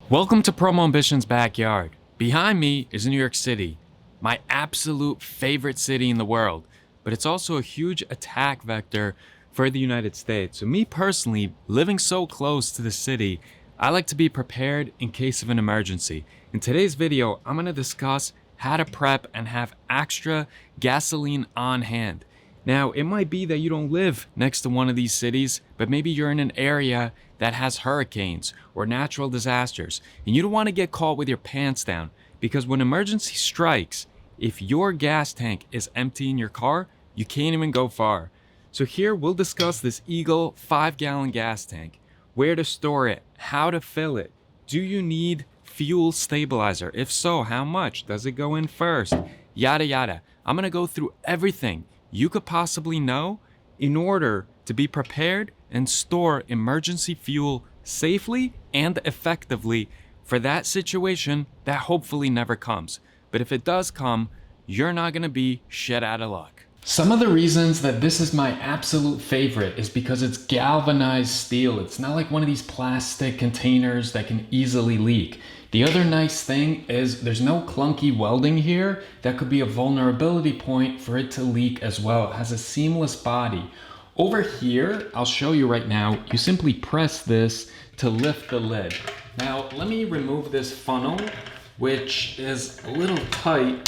Welcome to Promo Ambition's backyard. Behind me is New York City, my absolute favorite city in the world, but it's also a huge attack vector for the United States. So me personally, living so close to the city, I like to be prepared in case of an emergency. In today's video, I'm gonna discuss how to prep and have extra gasoline on hand. Now, it might be that you don't live next to one of these cities, but maybe you're in an area that has hurricanes or natural disasters, and you don't want to get caught with your pants down, because when emergency strikes, if your gas tank is empty in your car, you can't even go far. So here we'll discuss this Eagle 5-gallon gas tank, where to store it, how to fill it. Do you need fuel stabilizer? If so, how much? Does it go in first? Yada yada. I'm gonna go through everything you could possibly know in order to be prepared and store emergency fuel safely and effectively for that situation that hopefully never comes. But if it does come, you're not gonna be shit out of luck. Some of the reasons that this is my absolute favorite is because it's galvanized steel. It's not like one of these plastic containers that can easily leak. The other nice thing is there's no clunky welding here that could be a vulnerability point for it to leak as well. It has a seamless body. Over here, I'll show you right now, you simply press this to lift the lid. Now, let me remove this funnel, which is a little tight.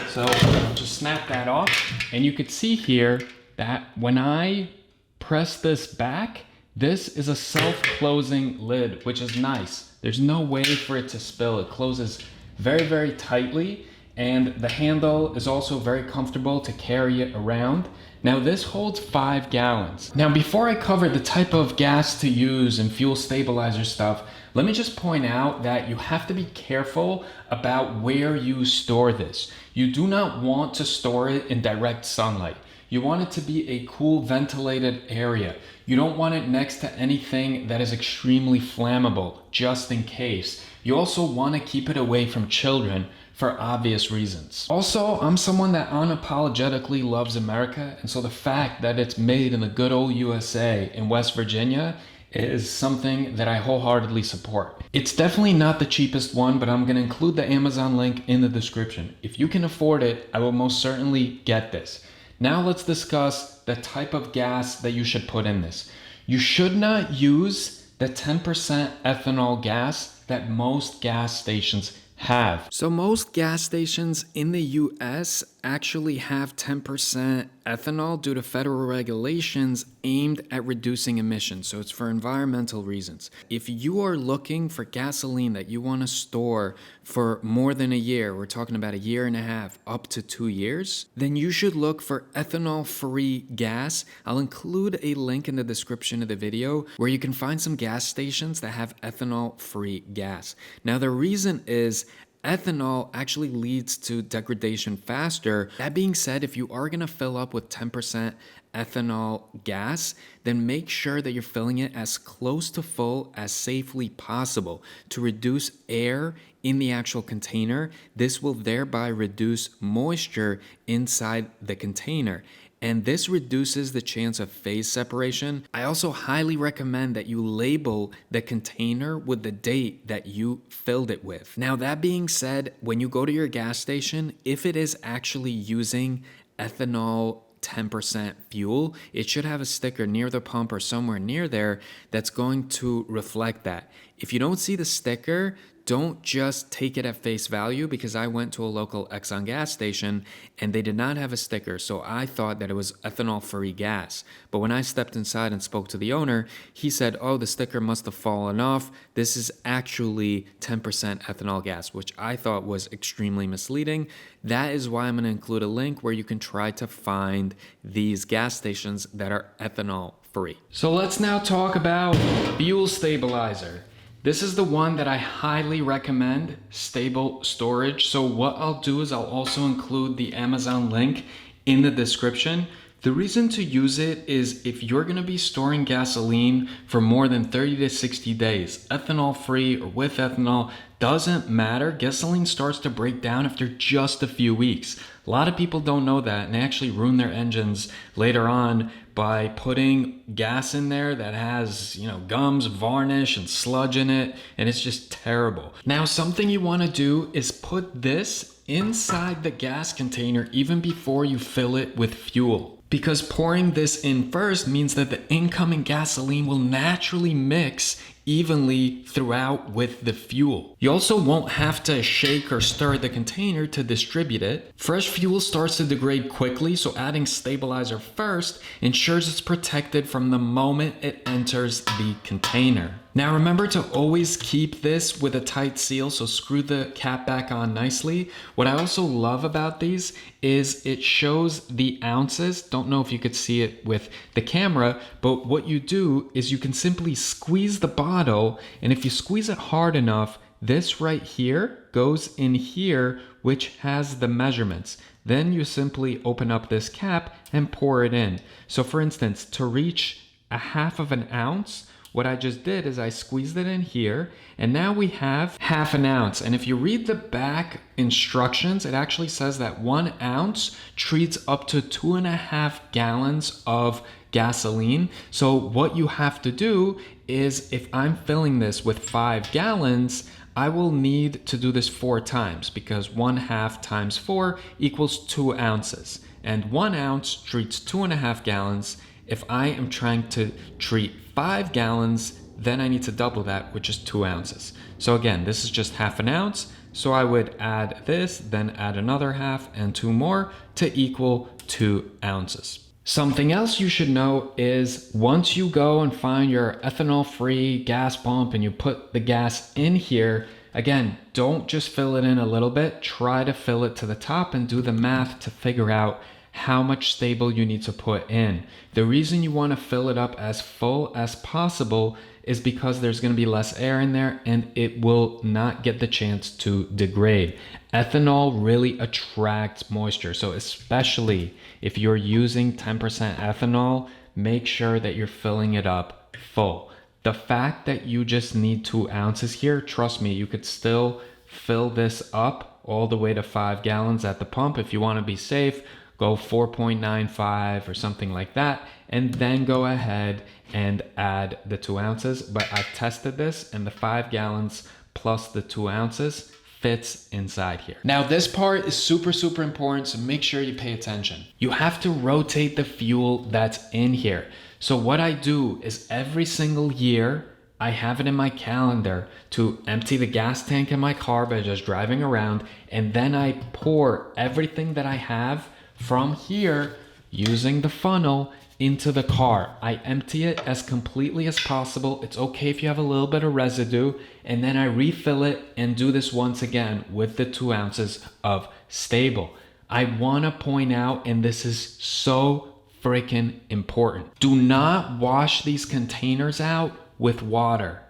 So I'll just snap that off. And you could see here that when I press this back, this is a self-closing lid, which is nice. There's no way for it to spill. It closes very, very tightly, and the handle is also very comfortable to carry it around. Now this holds 5 gallons. Now before I cover the type of gas to use and fuel stabilizer stuff, let me just point out that you have to be careful about where you store this. You do not want to store it in direct sunlight. You want it to be a cool ventilated area. You don't want it next to anything that is extremely flammable, just in case. You also want to keep it away from children for obvious reasons. Also, I'm someone that unapologetically loves America, and so the fact that it's made in the good old USA in West Virginia is something that I wholeheartedly support. It's definitely not the cheapest one, but I'm gonna include the Amazon link in the description. If you can afford it, I will most certainly get this. Now let's discuss the type of gas that you should put in this. You should not use the 10% ethanol gas that most gas stations have. So most gas stations in the US actually have 10% ethanol due to federal regulations aimed at reducing emissions. So it's for environmental reasons. If you are looking for gasoline that you want to store for more than a year, we're talking about a year and a half, up to 2 years, then you should look for ethanol-free gas. I'll include a link in the description of the video where you can find some gas stations that have ethanol-free gas. Now the reason is ethanol actually leads to degradation faster. That being said, if you are going to fill up with 10% ethanol gas, then make sure that you're filling it as close to full as safely possible to reduce air in the actual container. This will thereby reduce moisture inside the container, and this reduces the chance of phase separation. I also highly recommend that you label the container with the date that you filled it with. Now, that being said, when you go to your gas station, if it is actually using ethanol 10% fuel, it should have a sticker near the pump or somewhere near there that's going to reflect that. If you don't see the sticker, don't just take it at face value, because I went to a local Exxon gas station and they did not have a sticker, so I thought that it was ethanol-free gas. But when I stepped inside and spoke to the owner, he said, oh, the sticker must have fallen off. This is actually 10% ethanol gas, which I thought was extremely misleading. That is why I'm going to include a link where you can try to find these gas stations that are ethanol-free. So let's now talk about fuel stabilizer. This is the one that I highly recommend, Sta-bil storage. So what I'll do is I'll also include the Amazon link in the description. The reason to use it is if you're going to be storing gasoline for more than 30 to 60 days, ethanol free or with ethanol, doesn't matter. Gasoline starts to break down after just a few weeks. A lot of people don't know that, and they actually ruin their engines later on by putting gas in there that has, gums, varnish, and sludge in it, and it's just terrible. Now, something you want to do is put this inside the gas container even before you fill it with fuel. Because pouring this in first means that the incoming gasoline will naturally mix evenly throughout with the fuel. You also won't have to shake or stir the container to distribute it. Fresh fuel starts to degrade quickly, so adding stabilizer first ensures it's protected from the moment it enters the container. Now remember to always keep this with a tight seal, so screw the cap back on nicely. What I also love about these is it shows the ounces. Don't know if you could see it with the camera, but what you do is you can simply squeeze the bottle, and if you squeeze it hard enough, this right here goes in here, which has the measurements. Then you simply open up this cap and pour it in. So for instance, to reach a half of an ounce, what I just did is I squeezed it in here, and now we have half an ounce. And if you read the back instructions, it actually says that 1 ounce treats up to 2.5 gallons of gasoline. So what you have to do is, if I'm filling this with 5 gallons, I will need to do this 4 times, because 1/2 times 4 equals 2 ounces. And 1 ounce treats 2.5 gallons. If I am trying to treat 5 gallons, then I need to double that, which is 2 ounces. So again, this is just half an ounce. So I would add this, then add another half and 2 more to equal 2 ounces. Something else you should know is once you go and find your ethanol-free gas pump and you put the gas in here, again, don't just fill it in a little bit. Try to fill it to the top and do the math to figure out how much Sta-bil you need to put in. The reason you want to fill it up as full as possible is because there's going to be less air in there and it will not get the chance to degrade. Ethanol really attracts moisture, so especially if you're using 10% ethanol, make sure that you're filling it up full. The fact that you just need 2 ounces here, trust me, you could still fill this up all the way to 5 gallons at the pump. If you want to be safe, go 4.95 or something like that, and then go ahead and add the 2 ounces. But I've tested this, and the 5 gallons plus the 2 ounces fits inside here. Now this part is super important, so make sure you pay attention. You have to rotate the fuel that's in here. So what I do is every single year, I have it in my calendar to empty the gas tank in my car by just driving around, and then I pour everything that I have from here using the funnel into the car. I empty it as completely as possible. It's okay if you have a little bit of residue, and then I refill it and do this once again with the 2 ounces of Sta-bil. I want to point out, and this is so freaking important, do not wash these containers out with water.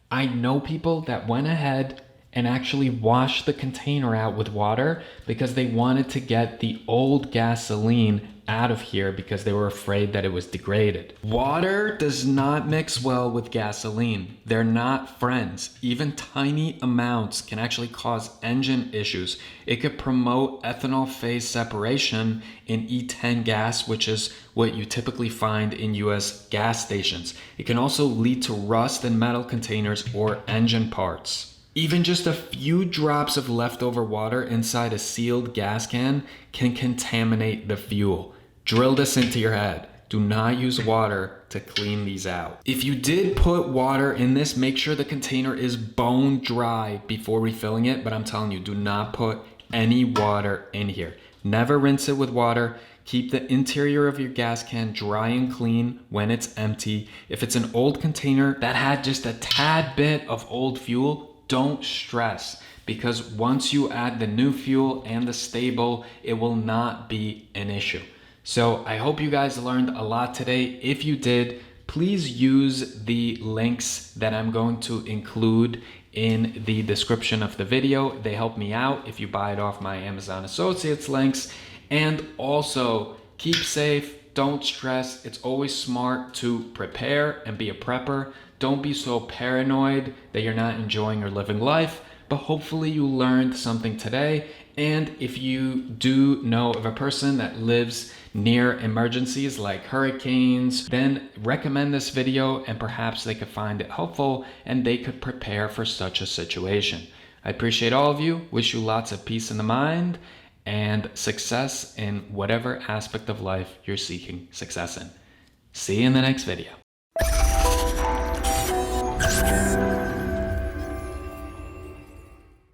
I know people that went ahead and actually washed the container out with water because they wanted to get the old gasoline out of here because they were afraid that it was degraded. Water does not mix well with gasoline. They're not friends. Even tiny amounts can actually cause engine issues. It could promote ethanol phase separation in E10 gas, which is what you typically find in US gas stations. It can also lead to rust in metal containers or engine parts. Even just a few drops of leftover water inside a sealed gas can contaminate the fuel. Drill this into your head. Do not use water to clean these out. If you did put water in this, make sure the container is bone dry before refilling it, but I'm telling you, do not put any water in here. Never rinse it with water. Keep the interior of your gas can dry and clean when it's empty. If it's an old container that had just a tad bit of old fuel, don't stress, because once you add the new fuel and the Sta-bil, it will not be an issue. So I hope you guys learned a lot today. If you did, please use the links that I'm going to include in the description of the video. They help me out if you buy it off my Amazon Associates links. And also, keep safe, don't stress. It's always smart to prepare and be a prepper. Don't be so paranoid that you're not enjoying or living life, but hopefully you learned something today. And if you do know of a person that lives near emergencies like hurricanes, then recommend this video and perhaps they could find it helpful and they could prepare for such a situation. I appreciate all of you, wish you lots of peace in the mind and success in whatever aspect of life you're seeking success in. See you in the next video.